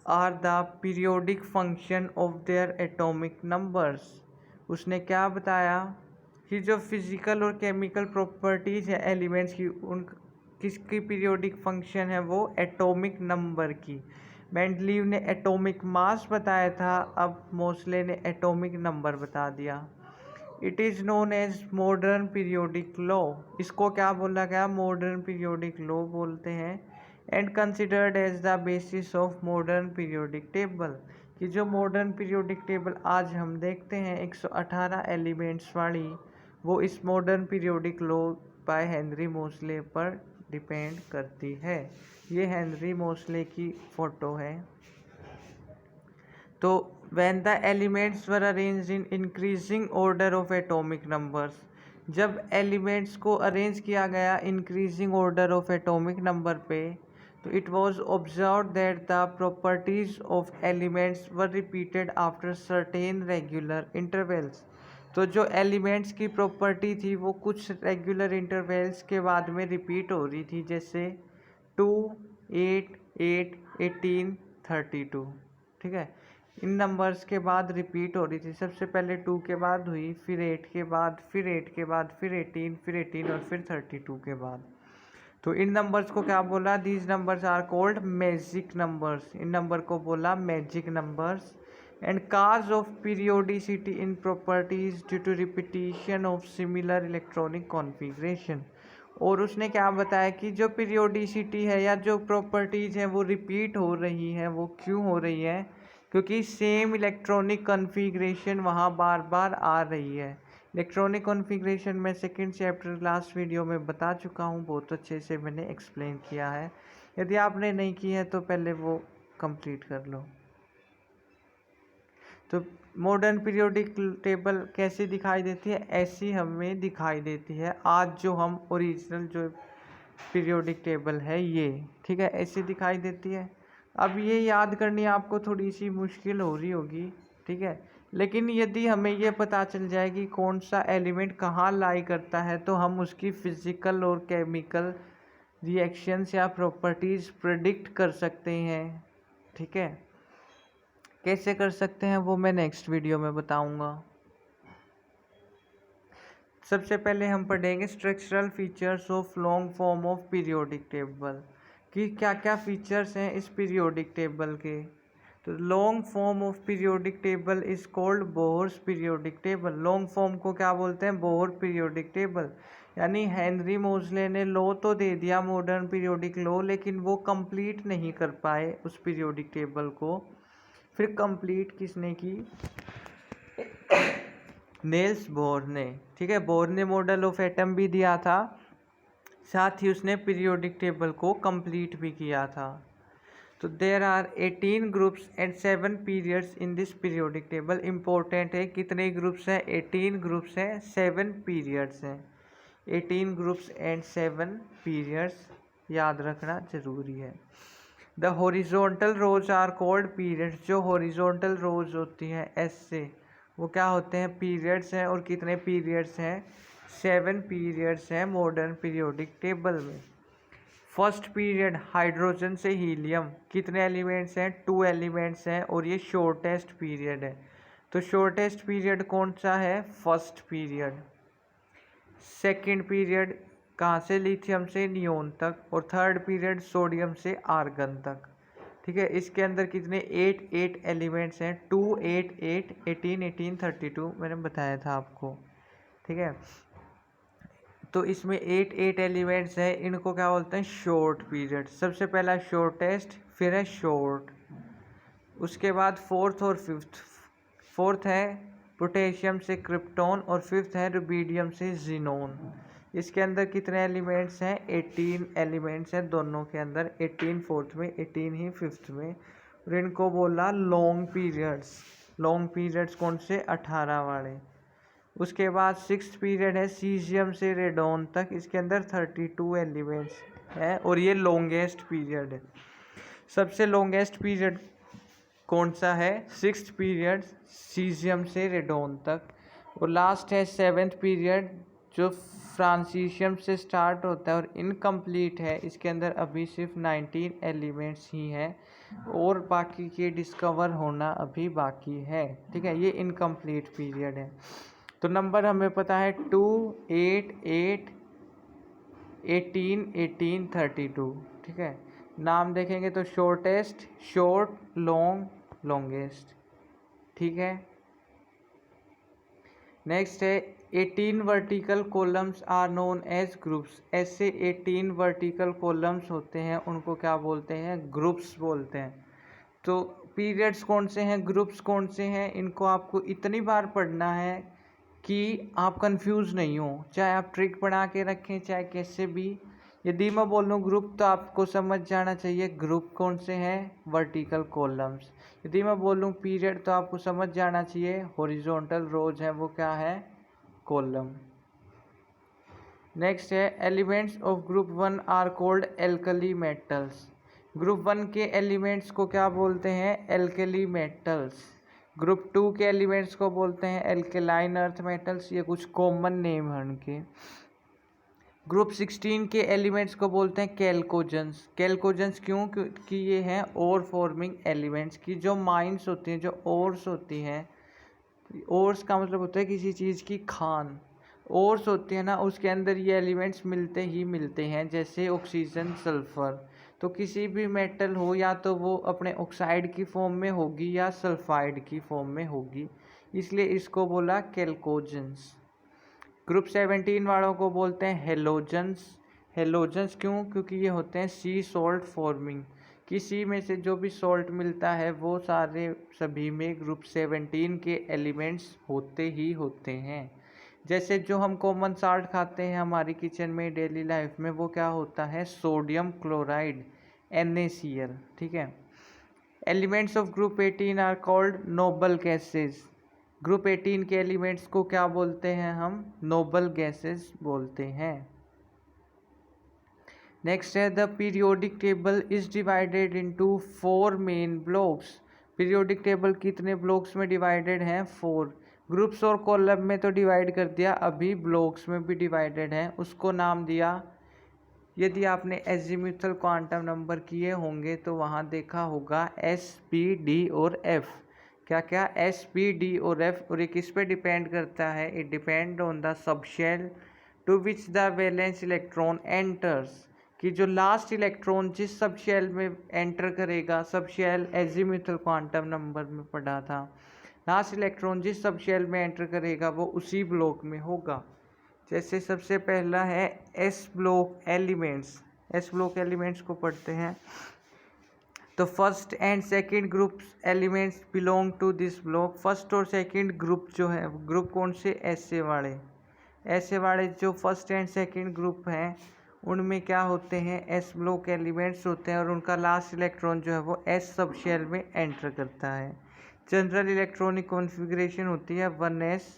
are the periodic function of their atomic numbers. उसने क्या बताया कि जो फिजिकल और केमिकल प्रॉपर्टीज है एलिमेंट्स की, उन किसकी पीरियोडिक फंक्शन है, वो एटॉमिक नंबर की। मेंडलीव ने एटॉमिक मास बताया था, अब मोजले ने एटॉमिक नंबर बता दिया। It is known as modern periodic law, इसको क्या बोला गया, मॉडर्न पीरियोडिक लॉ बोलते हैं। And considered as the basis of modern periodic table, कि जो मॉडर्न पीरियोडिक टेबल आज हम देखते हैं 118 एलिमेंट्स वाली, वो इस modern periodic law by Henry मोजले पर डिपेंड करती है। ये हेनरी मोजले की फ़ोटो है। तो when the elements were arranged in increasing order of atomic numbers, जब एलिमेंट्स को अरेंज किया गया increasing order of atomic number पे, तो it was observed that the properties of elements were repeated after certain regular intervals. तो जो elements की property थी वो कुछ रेगुलर इंटरवल्स के बाद में रिपीट हो रही थी, जैसे 2, 8, 8, 18, 32, ठीक है, इन नंबर्स के बाद रिपीट हो रही थी। सबसे पहले 2 के बाद हुई, फिर 8 के बाद, फिर 8 के बाद, फिर 18, फिर 18 और फिर 32 के बाद। तो इन नंबर्स को क्या बोला, these numbers are called magic numbers, इन नंबर को बोला magic numbers. And cause of periodicity in properties due to repetition of similar electronic configuration. और उसने क्या बताया कि जो पीरियोडिसिटी है या जो प्रॉपर्टीज़ हैं वो रिपीट हो रही हैं, वो क्यों हो रही है, क्योंकि सेम इलेक्ट्रॉनिक कॉन्फ़िगरेशन वहाँ बार बार आ रही है। इलेक्ट्रॉनिक कॉन्फ़िगरेशन में सेकंड चैप्टर लास्ट वीडियो में बता चुका हूँ, बहुत अच्छे से मैंने एक्सप्लेन किया है। यदि आपने नहीं की है तो पहले वो कंप्लीट कर लो। तो मॉडर्न पीरियोडिक टेबल कैसे दिखाई देती है, ऐसी हमें दिखाई देती है आज जो हम ओरिजिनल जो पीरियोडिक टेबल है ये, ठीक है, ऐसी दिखाई देती है। अब ये याद करनी आपको थोड़ी सी मुश्किल हो रही होगी, ठीक है, लेकिन यदि हमें ये पता चल जाए कि कौन सा एलिमेंट कहाँ लाई करता है तो हम उसकी फिजिकल और केमिकल रिएक्शंस या प्रॉपर्टीज़ प्रेडिक्ट कर सकते हैं, ठीक है। कैसे कर सकते हैं वो मैं नेक्स्ट वीडियो में बताऊंगा। सबसे पहले हम पढ़ेंगे structural features of long form of periodic table, कि क्या क्या फीचर्स हैं इस पीरियोडिक टेबल के। तो long form of periodic table is called Bohr's periodic table. Long form को क्या बोलते हैं? Bohr periodic table. यानी हेनरी मोजले ने लॉ तो दे दिया, मॉडर्न पीरियोडिक लॉ, लेकिन वो कंप्लीट नहीं कर पाए उस पीरियोडिक टेबल को। फिर कंप्लीट किसने की? नेल्स बोर ने। ठीक है, बोर ने मॉडल ऑफ एटम भी दिया था, साथ ही उसने पीरियोडिक टेबल को कंप्लीट भी किया था। तो there are 18 groups and 7 periods in this periodic table. Important है, कितने ग्रुप्स हैं? 18 ग्रुप्स हैं, 7 पीरियड्स हैं। 18 ग्रुप्स एंड 7 पीरियड्स याद रखना जरूरी है। The horizontal rows are called periods. जो हॉरिजॉन्टल रोज होती हैं एस से, वो क्या होते हैं? पीरियड्स हैं। और कितने पीरियड्स हैं? 7 पीरियड्स हैं मॉडर्न पीरियोडिक टेबल में। फर्स्ट पीरियड हाइड्रोजन से हीलियम, कितने एलिमेंट्स हैं? 2 एलिमेंट्स हैं, और ये शॉर्टेस्ट पीरियड है। तो शॉर्टेस्ट पीरियड कौन सा है? First period. सेकंड पीरियड कहाँ से? लिथियम से नियोन तक। और थर्ड पीरियड सोडियम से आर्गन तक। ठीक है, इसके अंदर कितने? 8 एलिमेंट्स हैं। 2 8 8 18 18 32 मैंने बताया था आपको। ठीक है, तो इसमें 8 एलिमेंट्स हैं, इनको क्या बोलते हैं? Short period. सबसे पहला शॉर्टेस्ट, फिर है शॉर्ट, उसके बाद फोर्थ और फिफ्थ। फोर्थ है पोटेशियम से क्रिप्टॉन, और फिफ्थ है रुबीडियम से जीनोन। इसके अंदर कितने एलिमेंट्स हैं? 18 एलिमेंट्स हैं दोनों के अंदर। 18 फोर्थ में, 18 ही फिफ्थ में। और इनको बोला लॉन्ग पीरियड्स। लॉन्ग पीरियड्स कौन से? 18 वाले। उसके बाद सिक्स्थ पीरियड है सीजियम से रेडॉन तक। इसके अंदर 32 एलिमेंट्स हैं, और ये लॉन्गेस्ट पीरियड है। सबसे लॉन्गेस्ट पीरियड कौन सा है? सिक्स्थ पीरियड सीजियम से रेडॉन तक। और लास्ट है सेवेंथ पीरियड, जो फ्रांसीशियम से स्टार्ट होता है और इनकम्प्लीट है। इसके अंदर अभी सिर्फ 19 एलिमेंट्स ही हैं, और बाकी के डिस्कवर होना अभी बाकी है। ठीक है, ये इनकम्प्लीट पीरियड है। तो नंबर हमें पता है 2 8 8 18 18 32। ठीक है, नाम देखेंगे तो शॉर्टेस्ट, शॉर्ट, लॉन्ग, लॉन्गेस्ट। ठीक है, नेक्स्ट है 18 vertical columns are known as groups. ऐसे 18 वर्टिकल कॉलम्स होते हैं, उनको क्या बोलते हैं? ग्रुप्स बोलते हैं। तो पीरियड्स कौन से हैं, ग्रुप्स कौन से हैं, इनको आपको इतनी बार पढ़ना है कि आप कंफ्यूज नहीं हो। चाहे आप ट्रिक बना के रखें, चाहे कैसे भी। यदि मैं बोलूँ ग्रुप, तो आपको समझ जाना चाहिए ग्रुप कौन से हैं? Vertical columns. यदि मैं बोलूँ पीरियड, तो आपको समझ जाना चाहिए हॉरिजॉन्टल रोज है, वो क्या है? कॉलम। नेक्स्ट है elements of group 1 are called alkali metals. Group 1 के एलिमेंट्स को क्या बोलते हैं? Alkali metals. ग्रुप 2 के एलिमेंट्स को बोलते हैं एल्केलाइन अर्थ मेटल्स। ये कुछ कॉमन नेम हैं उनके। ग्रुप 16 के एलिमेंट्स को बोलते हैं कैल्कोजेंस। कैल्कोजेंस क्यों? क्योंकि ये हैं ओर फॉर्मिंग एलिमेंट्स की जो माइंस होती हैं, जो ओर्स होती हैं। ओर्स का मतलब होता है किसी चीज़ की खान। ओर्स होती है ना, उसके अंदर ये एलिमेंट्स मिलते ही मिलते हैं, जैसे ऑक्सीजन, सल्फर। तो किसी भी मेटल हो, या तो वो अपने ऑक्साइड की फॉर्म में होगी या सल्फाइड की फॉर्म में होगी, इसलिए इसको बोला कैल्कोजेंस। ग्रुप 17 वालों को बोलते हैं हेलोजेंस। हेलोजेंस क्यों? क्योंकि ये होते हैं सी सॉल्ट फॉर्मिंग। किसी में से जो भी सॉल्ट मिलता है, वो सारे सभी में ग्रुप 17 के एलिमेंट्स होते ही होते हैं। जैसे जो हम कॉमन साल्ट खाते हैं हमारी किचन में डेली लाइफ में, वो क्या होता है? Sodium chloride, NaCl। ठीक है, elements of group 18 are called noble gases. Group 18 के एलिमेंट्स को क्या बोलते हैं हम? नोबल गैसेस बोलते हैं। नेक्स्ट है the periodic table is divided into 4 main blocks. Periodic table कितने ब्लॉक्स में डिवाइडेड हैं? 4। ग्रुप्स और कॉलम में तो डिवाइड कर दिया, अभी ब्लॉक्स में भी डिवाइडेड है। उसको नाम दिया, यदि आपने एजीम्यूथल क्वांटम नंबर किए होंगे तो वहाँ देखा होगा S, P, D और F। क्या क्या, एस पी डी और एफ। और ये किस पे डिपेंड करता है? It depend on the subshell to which the valence electron enters, कि जो लास्ट इलेक्ट्रॉन जिस सब शेल में एंटर करेगा, सब शेल एजीम्यूथल क्वांटम नंबर में पढ़ा था, लास्ट इलेक्ट्रॉन जिस सब शेल में एंटर करेगा वो उसी ब्लॉक में होगा। जैसे सबसे पहला है S block elements. S block elements को पढ़ते हैं। तो first and second group elements belong to this block. First और सेकंड ग्रुप जो है, ग्रुप कौन से? ऐसे वाले। ऐसे वाले जो फर्स्ट एंड सेकंड ग्रुप हैं उनमें क्या होते हैं? एस ब्लॉक एलिमेंट्स होते हैं और उनका लास्ट इलेक्ट्रॉन जो है वो एस सब शेल में एंटर करता है। जनरल इलेक्ट्रॉनिक कॉन्फ़िगरेशन होती है 1s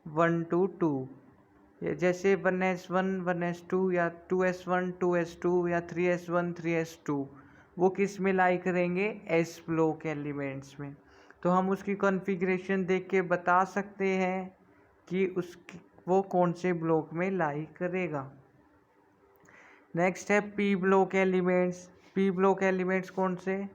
1 to 2। जैसे 1s1 1s2 या 2s1 2s2 या 3s1 3s2, वो किस में लाई करेंगे? एस ब्लॉक एलिमेंट्स में। तो हम उसकी कॉन्फ़िगरेशन देख के बता सकते हैं कि उसकी वो कौन से ब्लॉक में लाई करेगा। नेक्स्ट है P block elements. P block elements कौन से?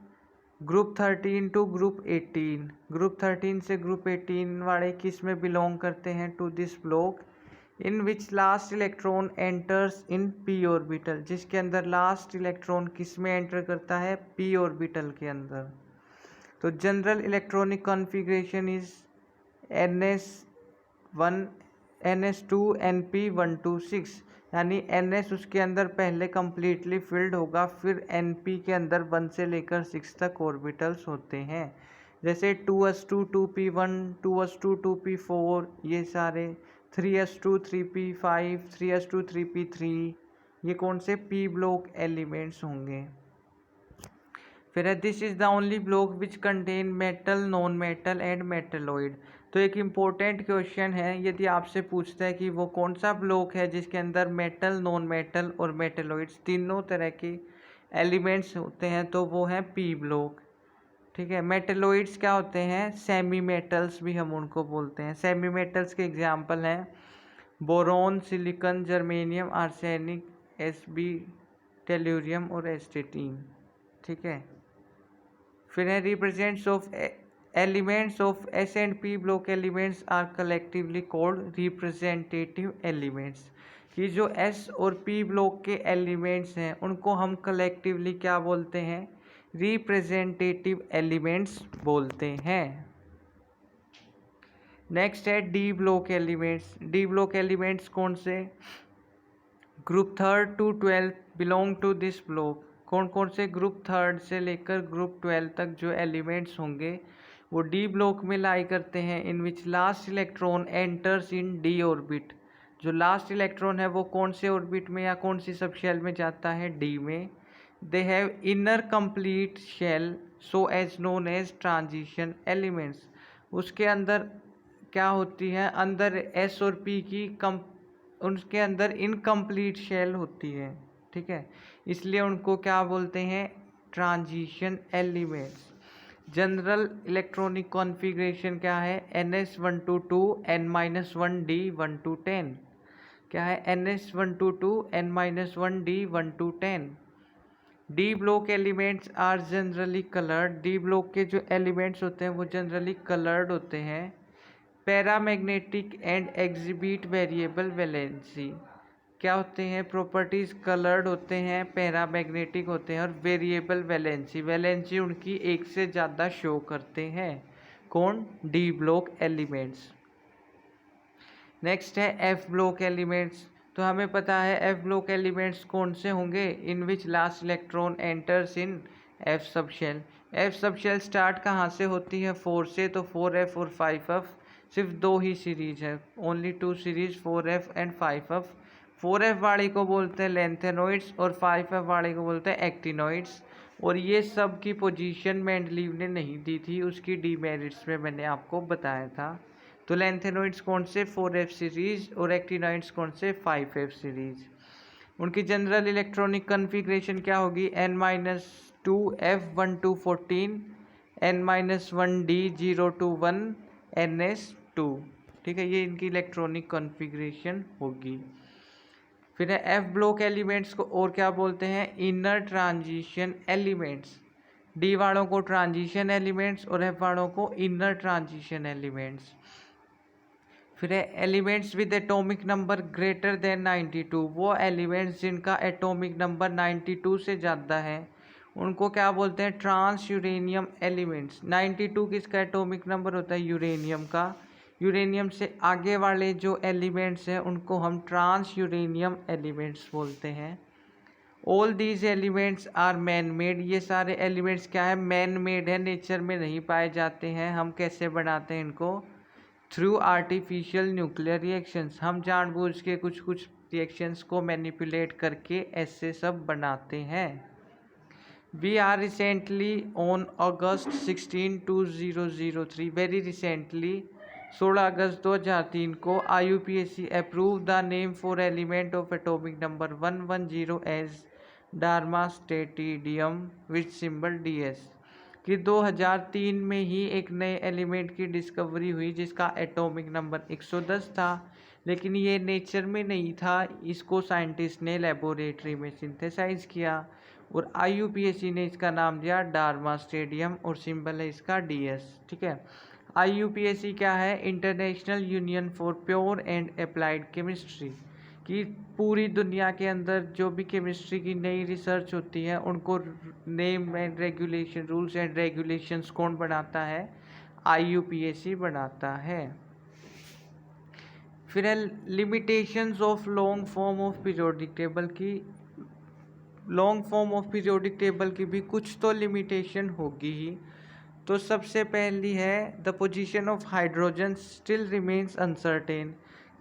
Group 13 to group 18। ग्रुप 13 से ग्रुप 18 वाले किस में बिलोंग करते हैं? To this block in which last electron enters in P orbital, जिसके अंदर लास्ट इलेक्ट्रॉन किस में एंटर करता है? पी ऑर्बिटल के अंदर। तो general electronic configuration is NS1 NS2 NP126, यानी NS उसके अंदर पहले कम्प्लीटली फिल्ड होगा, फिर NP के अंदर 1 से लेकर 6 तक ऑर्बिटल्स होते हैं। जैसे 2s2 2p1 2s2 2p4, ये सारे 3s2 3p5 3s2 3p3, ये कौन से? पी ब्लॉक एलिमेंट्स होंगे। फिर है this is the only block which contain metal non metal and metalloid. तो एक इम्पोर्टेंट क्वेश्चन है, यदि आपसे पूछता है कि वो कौन सा ब्लॉक है जिसके अंदर मेटल नॉन मेटल और मेटलॉइड्स तीनों तरह के एलिमेंट्स होते हैं, तो वो है पी ब्लॉक। ठीक है। मेटलॉइड्स क्या होते हैं? सेमी मेटल्स भी हम उनको बोलते हैं। सेमी मेटल्स के एग्जाम्पल हैं boron, silicon, germanium, arsenic, SB, tellurium और एस्टेटीन। ठीक है। फिर है represents of elements of S and P block elements are collectively called representative elements, कि जो एस और पी ब्लॉक के एलिमेंट्स हैं उनको हम कलेक्टिवली क्या बोलते हैं? रिप्रेजेंटेटिव एलिमेंट्स बोलते हैं। नेक्स्ट है D block elements. D block elements कौन से? Group 3 to 12 belong to this block. कौन कौन से? ग्रुप 3 से लेकर ग्रुप 12 तक जो एलिमेंट्स होंगे वो डी ब्लॉक में लाई करते हैं, in which last electron enters in D orbit. जो लास्ट इलेक्ट्रॉन है वो कौन से ऑर्बिट में या कौन सी सब शेल में जाता है? डी में। They have inner complete shell so as known as transition elements. उसके अंदर क्या होती है? अंदर एस और पी की उनके अंदर इनकम्प्लीट शेल होती है। ठीक है, इसलिए उनको क्या बोलते हैं? Transition elements. General electronic configuration क्या है? NS1 to 2 N-1 D 1 to 10। क्या है? NS1 to 2 N-1 D 1 to 10। D block elements are generally coloured. D block के जो एलिमेंट्स होते हैं वो जनरली कलर्ड होते हैं। Paramagnetic and exhibit variable valency. क्या होते हैं? प्रॉपर्टीज कलर्ड होते हैं, पैरामैग्नेटिक होते हैं और वेरिएबल वैलेंसी। वैलेंसी उनकी एक से ज़्यादा शो करते हैं। कौन? D block elements. नेक्स्ट है एफ ब्लॉक एलिमेंट्स। तो हमें पता है एफ ब्लॉक एलिमेंट्स कौन से होंगे? In which last electron enters in F sub shell. F sub shell start कहाँ से होती है? 4 से। तो 4f और 5f सिर्फ 2 ही सीरीज है, only 2 series, 4f and 5f। 4f वाले को बोलते हैं लेंथेनॉइड्स और 5f वाले को बोलते हैं एक्टिनॉइड्स। और ये सब की पोजीशन मेंडलीव ने नहीं दी थी, उसकी डीमेरिट्स में मैंने आपको बताया था। तो लेंथेनॉइड्स कौन से? 4f सीरीज और एक्टिनॉइड्स कौन से? 5f series. उनकी जनरल इलेक्ट्रॉनिक कॉन्फ़िगरेशन क्या होगी? N-2 F1 to 14 N-1 D 0 to 1 NS2। ठीक है, ये इनकी इलेक्ट्रॉनिक कॉन्फ़िगरेशन होगी। फिर है एफ ब्लॉक एलिमेंट्स को और क्या बोलते हैं? Inner transition elements. डी वालों को ट्रांजिशन एलिमेंट्स और एफ वालों को इनर ट्रांजिशन एलिमेंट्स। फिर है elements with atomic number greater than 92, वो एलिमेंट्स जिनका एटॉमिक नंबर 92 से ज़्यादा है उनको क्या बोलते हैं, ट्रांस यूरेनियम एलिमेंट्स। 92 किसका एटॉमिक नंबर होता है, यूरेनियम का। यूरेनियम से आगे वाले जो एलिमेंट्स हैं उनको हम ट्रांस यूरेनियम एलिमेंट्स बोलते हैं। All these elements are man made, ये सारे एलिमेंट्स क्या है, मैन मेड है, नेचर में नहीं पाए जाते हैं। हम कैसे बनाते हैं इनको, थ्रू आर्टिफिशियल न्यूक्लियर रिएक्शंस। हम जानबूझ के कुछ कुछ रिएक्शंस को मैनिपुलेट करके ऐसे सब बनाते हैं। We are recently on August 16, 2003, very recently 16 अगस्त 2003 को IUPAC approve the name for element of atomic number 110 as darmstadtium with symbol DS, कि 2003 में ही एक नए एलिमेंट की डिस्कवरी हुई जिसका एटॉमिक नंबर 110 था, लेकिन ये नेचर में नहीं था, इसको साइंटिस्ट ने लेबोरेटरी में सिंथेसाइज किया और IUPAC ने इसका नाम दिया डार्मास्टेडियम और सिंबल है इसका DS। ठीक है, IUPAC क्या है, international union for pure and applied chemistry, कि पूरी दुनिया के अंदर जो भी केमिस्ट्री की नई रिसर्च होती है उनको name and regulation, rules and regulations कौन बनाता है, IUPAC बनाता है। फिर है limitations of long form of periodic table, की long form of periodic table की भी कुछ तो लिमिटेशन होगी ही। तो सबसे पहली है the position of hydrogen still remains uncertain,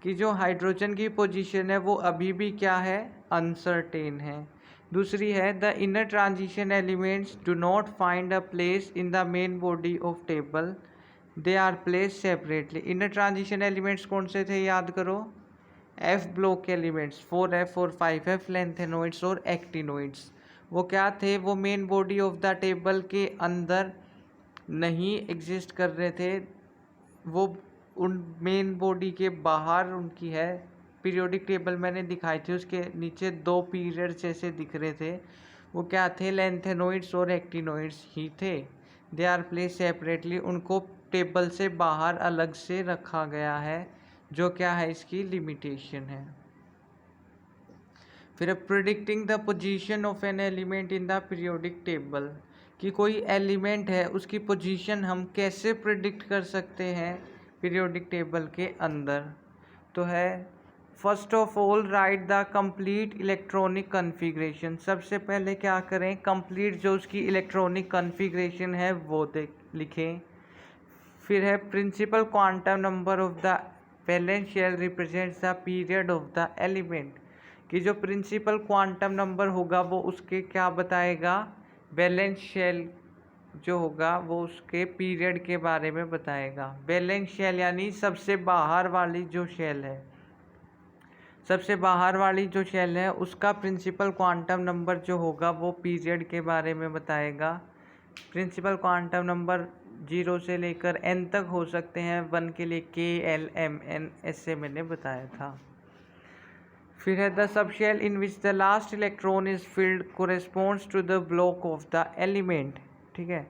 कि जो हाइड्रोजन की पोजीशन है वो अभी भी क्या है, अनसर्टेन है। दूसरी है the inner transition elements do not find a place in the main body of table, they are place separately. Inner transition elements कौन से थे, याद करो, F ब्लॉक एलिमेंट्स 4F और 5F, लेंथेनोइड्स और एक्टिनोइड्स। वो क्या थे, वो main body of the table के अंदर नहीं एग्जिस्ट कर रहे थे, वो उन मेन बॉडी के बाहर उनकी है। पीरियोडिक टेबल मैंने दिखाई थी, उसके नीचे 2 पीरियड जैसे दिख रहे थे, वो क्या थे, लेंथेनोइड्स और एक्टिनोइड्स ही थे। दे आर प्लेस सेपरेटली, उनको टेबल से बाहर अलग से रखा गया है, जो क्या है, इसकी लिमिटेशन है। फिर predicting the position of an element in the periodic table, कि कोई एलिमेंट है उसकी पोजीशन हम कैसे प्रिडिक्ट कर सकते हैं पीरियोडिक टेबल के अंदर। तो है first of all right the complete electronic configuration, सबसे पहले क्या करें, कंप्लीट जो उसकी इलेक्ट्रॉनिक कन्फिग्रेशन है वो लिखें। फिर है principal quantum number of the valence shell represents the period of the element, कि जो प्रिंसिपल क्वांटम नंबर होगा वो उसके क्या बताएगा, वैलेंस शेल जो होगा वो उसके पीरियड के बारे में बताएगा। वैलेंस शेल यानी सबसे बाहर वाली जो शेल है, सबसे बाहर वाली जो शेल है उसका प्रिंसिपल क्वांटम नंबर जो होगा वो पीरियड के बारे में बताएगा। प्रिंसिपल क्वांटम नंबर 0 से लेकर n तक हो सकते हैं, 1 के लिए K, L, M, N ऐसे मैंने बताया था। फिर है the subshell in which the last electron is filled corresponds to the block of the element. ठीक है,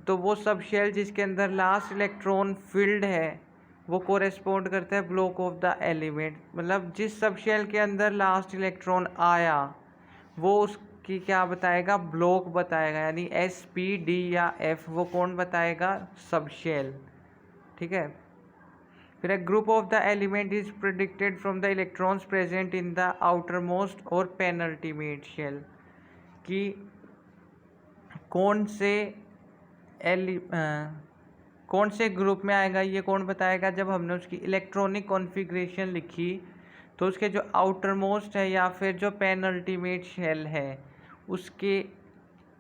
तो वो सबशेल जिसके अंदर लास्ट इलेक्ट्रॉन फिल्ड है वो कोरेस्पॉन्ड करता है ब्लॉक ऑफ द एलिमेंट, मतलब जिस सबशेल के अंदर लास्ट इलेक्ट्रॉन आया वो उसकी क्या बताएगा, ब्लॉक बताएगा, यानी S, P, D या F वो कौन बताएगा, सबशेल। ठीक है, फिर group of the element is predicted from the electrons present in the outer most और पेनल्टीमेट शेल, कि कौन से ग्रुप में आएगा ये कौन बताएगा, जब हमने उसकी इलेक्ट्रॉनिक कॉन्फ़िगरेशन लिखी तो उसके जो आउटर मोस्ट है या फिर जो पेनल्टीमेट शेल है उसके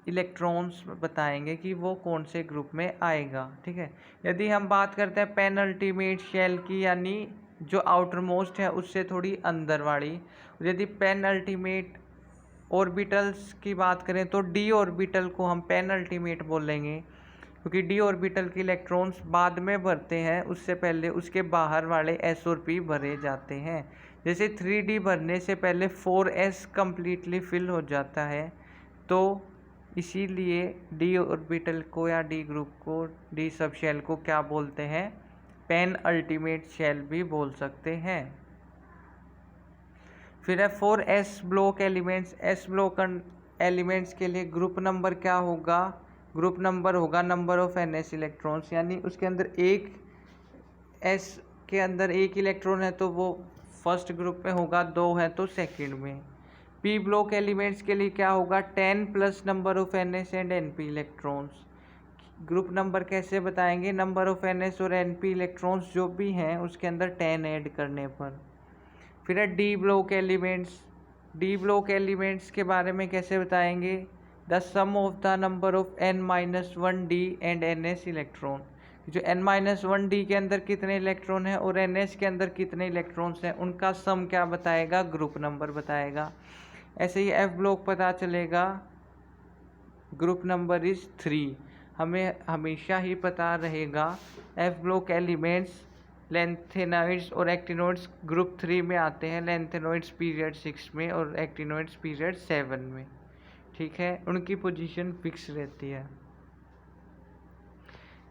इलेक्ट्रॉन्स बताएंगे कि वो कौन से ग्रुप में आएगा। ठीक है, यदि हम बात करते हैं पेनल्टीमेट शेल की, यानी जो आउटर मोस्ट है उससे थोड़ी अंदर वाली, यदि पेनल्टीमेट ऑर्बिटल्स की बात करें तो डी ऑर्बिटल को हम पेनल्टीमेट बोलेंगे, क्योंकि डी ऑर्बिटल के इलेक्ट्रॉन्स बाद में भरते हैं, उससे पहले उसके बाहर वाले S और P भरे जाते हैं। जैसे 3D भरने से पहले 4S कम्प्लीटली फिल हो जाता है, तो इसीलिए डी ऑर्बिटल को या डी ग्रुप को, डी सब शेल को क्या बोलते हैं? पेन अल्टीमेट शेल भी बोल सकते हैं। फिर है 4 S block elements. S block elements के लिए ग्रुप नंबर क्या होगा? ग्रुप नंबर होगा number of N S electrons, यानी उसके अंदर एक एस के अंदर एक इलेक्ट्रॉन है तो वो फर्स्ट ग्रुप में होगा, 2 है तो सेकंड में। पी ब्लॉक एलिमेंट्स के लिए क्या होगा? 10 plus number of N S and N P electrons. Group number कैसे बताएंगे? नंबर ऑफ एन एस और एन पी इलेक्ट्रॉन्स जो भी हैं उसके अंदर 10 ऐड करने पर। फिर है D block elements. D block elements के बारे में कैसे बताएंगे? The sum of the number of n-1 D and N S electron. जो n-1 डी के अंदर कितने इलेक्ट्रॉन हैं और एन एस के अंदर कितने इलेक्ट्रॉन्स हैं, उनका सम क्या बताएगा? ग्रुप नंबर बताएगा। ऐसे ही एफ ब्लॉक पता चलेगा, ग्रुप नंबर इज 3। हमें हमेशा ही पता रहेगा एफ ब्लॉक एलिमेंट्स लेंथेनॉइड्स और एक्टिनॉइड्स ग्रुप 3 में आते हैं, लेंथेनॉइड्स पीरियड 6 में और एक्टिनॉइड्स पीरियड 7 में। ठीक है, उनकी पोजीशन फिक्स रहती है।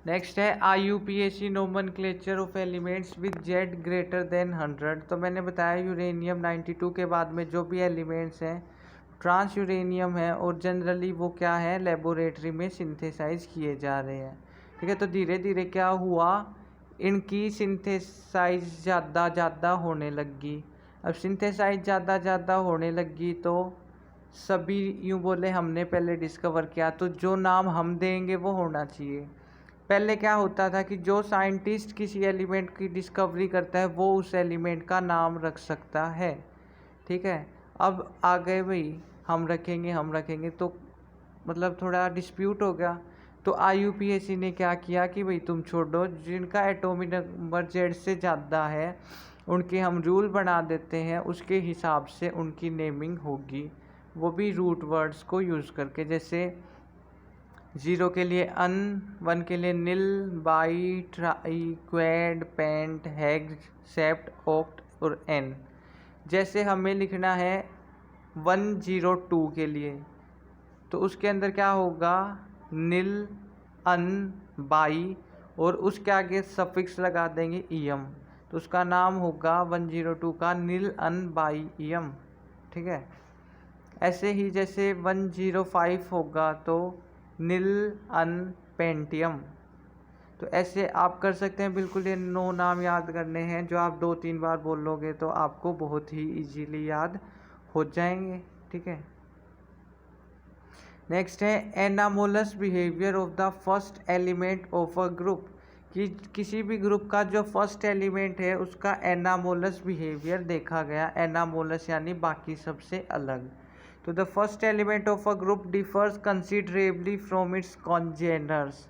नेक्स्ट है IUPAC nomenclature of elements with Z greater than 100। तो मैंने बताया यूरेनियम 92 के बाद में जो भी एलिमेंट्स हैं ट्रांस यूरेनियम है और जनरली वो क्या है? लेबोरेटरी में सिंथेसाइज किए जा रहे हैं। ठीक है, तो धीरे धीरे क्या हुआ? इनकी सिंथेसाइज ज़्यादा होने लगी। अब सिंथेसाइज ज़्यादा होने लगी तो सभी यूँ बोले हमने पहले डिस्कवर किया, तो जो नाम हम देंगे वो होना चाहिए। पहले क्या होता था कि जो साइंटिस्ट किसी एलिमेंट की डिस्कवरी करता है वो उस एलिमेंट का नाम रख सकता है। ठीक है, अब आ गए भाई हम रखेंगे तो मतलब थोड़ा डिस्प्यूट हो गया। तो IUPAC ने क्या किया कि भाई तुम छोड़ो, जिनका एटॉमिक नंबर Z से ज़्यादा है उनके हम रूल बना देते हैं, उसके हिसाब से उनकी नेमिंग होगी, वो भी रूट वर्ड्स को यूज़ करके। जैसे 0 के लिए अन, 1 के लिए nil, bi, tri, quad, pent, hex, sept, oct और एन। जैसे हमें लिखना है 102 के लिए, तो उसके अंदर क्या होगा? नील, अन, बाई और उसके आगे सफिक्स लगा देंगे ईएम, तो उसका नाम होगा 102 का नील अन बाई ईएम। ठीक है, ऐसे ही जैसे 105 होगा तो नील अन पेंटियम। तो ऐसे आप कर सकते हैं। बिल्कुल ये 9 नाम याद करने हैं जो आप 2-3 बार बोलोगे तो आपको बहुत ही इजीली याद हो जाएंगे। ठीक है, नेक्स्ट है anomalous behaviour of the first element of a group. कि किसी भी ग्रुप का जो फर्स्ट एलिमेंट है उसका एनामोलस बिहेवियर देखा गया। एनामोलस यानी बाकी सबसे अलग। तो the first element of a group differs considerably from its congeners.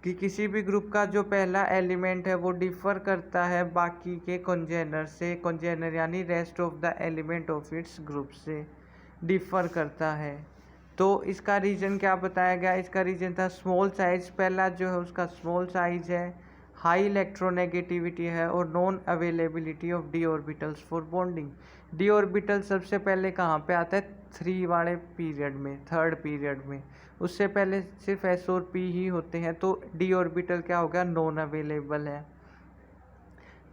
कि किसी भी ग्रुप का जो पहला एलिमेंट है वो डिफर करता है बाकी के कॉन्जेनर से। कॉन्जेनर यानी rest of the element of its group से डिफर करता है। तो इसका रीजन क्या बताया गया? इसका रीजन था स्मॉल साइज। पहला जो है उसका स्मॉल साइज है, हाई इलेक्ट्रोनेगेटिविटी है और non availability of D orbitals for bonding. D orbital सबसे पहले कहाँ पे आता है? 3 वाले पीरियड में, 3rd पीरियड में। उससे पहले सिर्फ S और P ही होते हैं, तो डी ऑर्बिटल क्या हो गया? नॉन अवेलेबल है।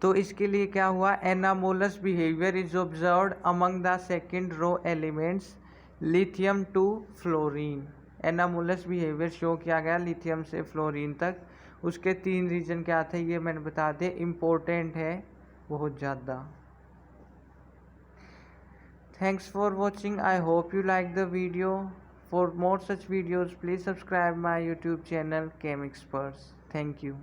तो इसके लिए क्या हुआ? Anomalous behaviour is observed among the second row elements lithium to fluorine. Anomalous behaviour show किया गया लिथियम से फ्लोरीन तक। उसके 3 रीजन क्या थे ये मैंने बता दिए, इम्पोर्टेंट है बहुत ज़्यादा। Thanks for watching, I hope you like the video. For more such videos please subscribe my YouTube channel came experts. Thank you.